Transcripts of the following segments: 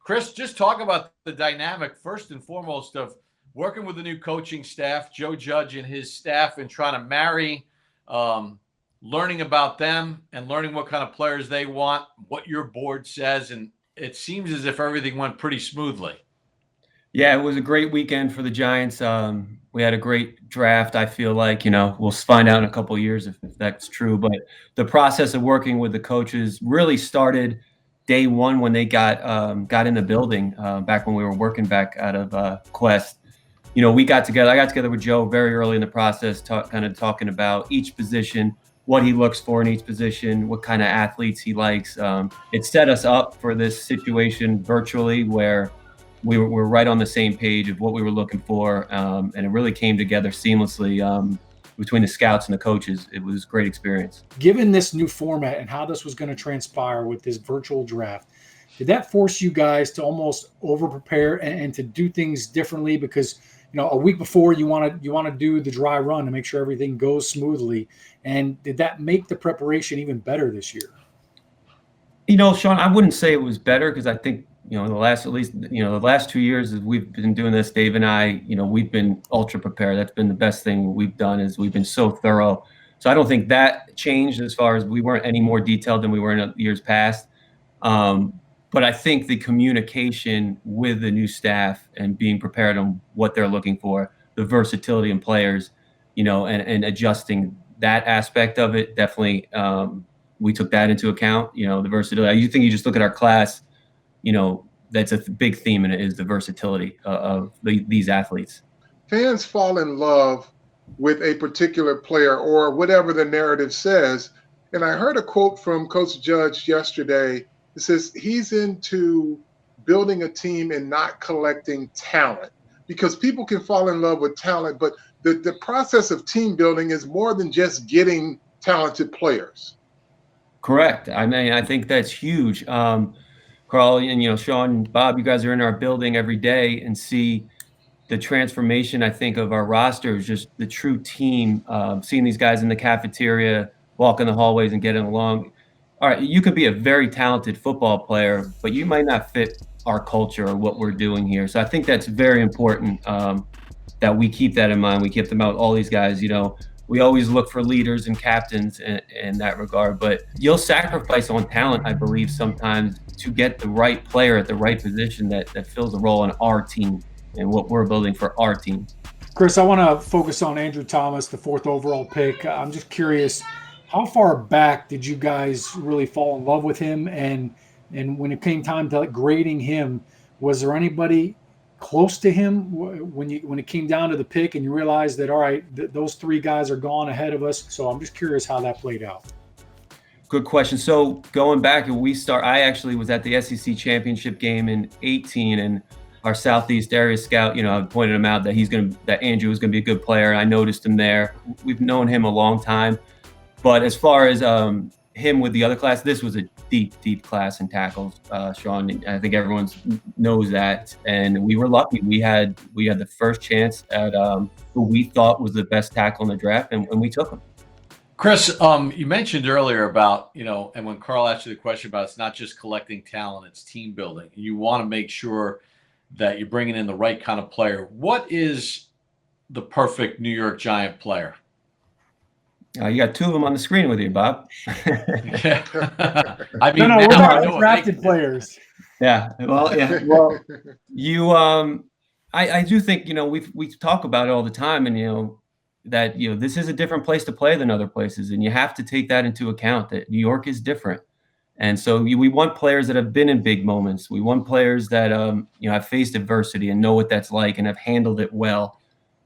Chris, just talk about the dynamic first and foremost of working with the new coaching staff, Joe Judge and his staff, and trying to marry um, learning about them and learning what kind of players they want, what your board says, and it seems as if everything went pretty smoothly. Yeah, it was a great weekend for the Giants. We had a great draft. I feel like, we'll find out in a couple of years if that's true. But the process of working with the coaches really started day one when they got in the building back when we were working back out of Quest. We got together. I got together with Joe very early in the process, kind of talking about each position, what he looks for in each position, what kind of athletes he likes. It set us up for this situation virtually where we were right on the same page of what we were looking for, and it really came together seamlessly between the scouts and the coaches. It was a great experience. Given this new format and how this was going to transpire with this virtual draft, did that force you guys to almost over prepare and to do things differently? Because a week before you want to do the dry run to make sure everything goes smoothly, and did that make the preparation even better this year? Sean, I wouldn't say it was better because I think the last 2 years as we've been doing this, Dave and I, we've been ultra prepared. That's been the best thing we've done is we've been so thorough. So I don't think that changed as far as we weren't any more detailed than we were in years past. But I think the communication with the new staff and being prepared on what they're looking for, the versatility in players, and adjusting that aspect of it, definitely we took that into account, the versatility. You think you just look at our class, that's a big theme in it is the versatility of these athletes. Fans fall in love with a particular player or whatever the narrative says. And I heard a quote from Coach Judge yesterday. It says he's into building a team and not collecting talent because people can fall in love with talent, but the process of team building is more than just getting talented players. Correct. I mean, I think that's huge. Carl and Sean and Bob, you guys are in our building every day and see the transformation, I think, of our roster is just the true team, seeing these guys in the cafeteria, walking the hallways and getting along. All right, you could be a very talented football player, but you might not fit our culture or what we're doing here. So I think that's very important that we keep that in mind. We keep them out, all these guys, we always look for leaders and captains in that regard, but you'll sacrifice on talent, I believe, sometimes to get the right player at the right position that fills a role in our team and what we're building for our team. Chris, I want to focus on Andrew Thomas, the 4th overall pick. I'm just curious, how far back did you guys really fall in love with him? And when it came time to grading him, was there anybody close to him when it came down to the pick and you realized that, all right, those 3 guys are gone ahead of us? So I'm just curious how that played out. Good question. So going back, I actually was at the SEC championship game in 2018, and our Southeast area scout, I pointed him out that Andrew was going to be a good player. I noticed him there. We've known him a long time, but as far as him with the other class, this was a deep class in tackles, Sean. I think everyone knows that, and we were lucky. We had the first chance at who we thought was the best tackle in the draft, and we took him. Chris, you mentioned earlier about, and when Carl asked you the question about it's not just collecting talent, it's team building. You want to make sure that you're bringing in the right kind of player. What is the perfect New York Giant player? You got 2 of them on the screen with you, Bob. Yeah. I mean, we're talking drafted players. Yeah. Well, yeah. Well, I do think, we talk about it all the time, and, that, this is a different place to play than other places. And you have to take that into account that New York is different. And so we want players that have been in big moments. We want players that, have faced adversity and know what that's like and have handled it well.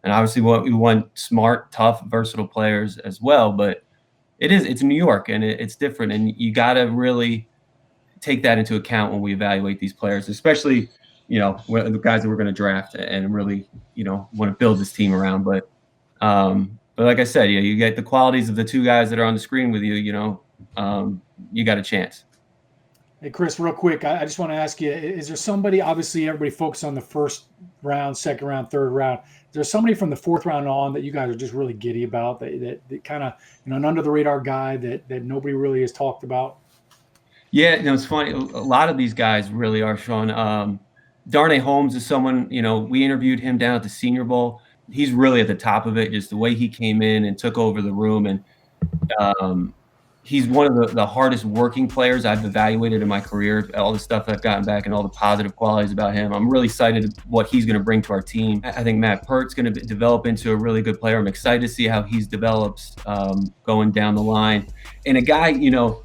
And obviously we want smart, tough, versatile players as well. But it's New York and it's different. And you got to really take that into account when we evaluate these players, especially, the guys that we're going to draft and really, want to build this team around. But like I said, you get the qualities of the 2 guys that are on the screen with you, you got a chance. Hey, Chris, real quick, I just want to ask you, is there somebody, obviously everybody focused on the 1st round, 2nd round, 3rd round. Is there somebody from the 4th round on that you guys are just really giddy about, that kind of, an under the radar guy that nobody really has talked about? Yeah, no, it's funny. A lot of these guys really are, Sean. Darnay Holmes is someone, we interviewed him down at the Senior Bowl. He's really at the top of it, just the way he came in and took over the room. And he's one of the hardest working players I've evaluated in my career. All the stuff I've gotten back and all the positive qualities about him. I'm really excited what he's going to bring to our team. I think Matt Pert's going to develop into a really good player. I'm excited to see how he's develops going down the line. And a guy in the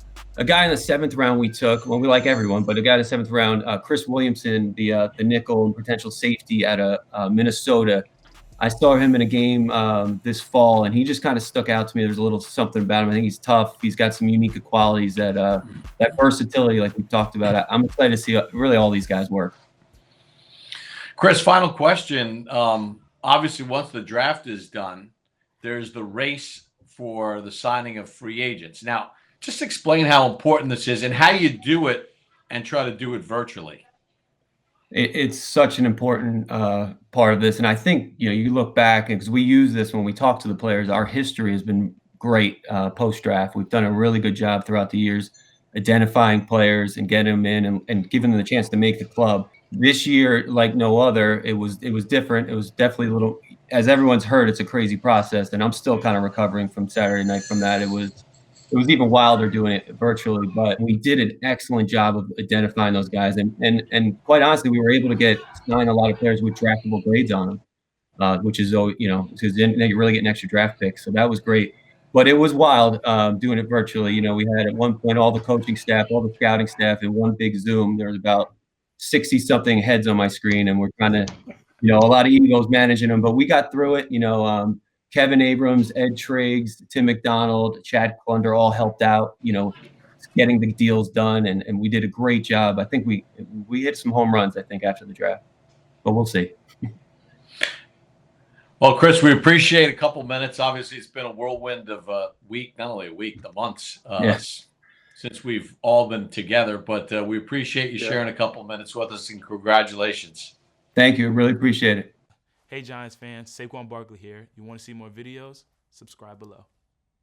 7th round we took, well, we like everyone, but a guy in the 7th round, Chris Williamson, the nickel and potential safety out of Minnesota. I saw him in a game this fall, and he just kind of stuck out to me. There's a little something about him. I think he's tough. He's got some unique qualities that versatility, like we talked about. I'm excited to see really all these guys work. Chris, final question. Obviously, once the draft is done, there's the race for the signing of free agents. Now, just explain how important this is and how you do it and try to do it virtually. It's such an important part of this. And I think, you look back, because we use this when we talk to the players, our history has been great post-draft. We've done a really good job throughout the years identifying players and getting them in and giving them the chance to make the club. This year, like no other, it was different. It was definitely a little, as everyone's heard, it's a crazy process. And I'm still kind of recovering from Saturday night from that. It was even wilder doing it virtually, but we did an excellent job of identifying those guys. And quite honestly, we were able to sign a lot of players with draftable grades on them, which is, because then you really get an extra draft pick. So that was great. But it was wild doing it virtually. We had at one point all the coaching staff, all the scouting staff in one big Zoom. There was about 60-something heads on my screen, and we're trying to, a lot of egos managing them. But we got through it. Kevin Abrams, Ed Triggs, Tim McDonald, Chad Klunder all helped out, getting the deals done, and we did a great job. I think we hit some home runs, I think, after the draft, but we'll see. Well, Chris, we appreciate a couple minutes. Obviously, it's been a whirlwind of a week, not only a week, the months since we've all been together, but we appreciate you sharing a couple minutes with us, and congratulations. Thank you. Really appreciate it. Hey, Giants fans, Saquon Barkley here. You want to see more videos? Subscribe below.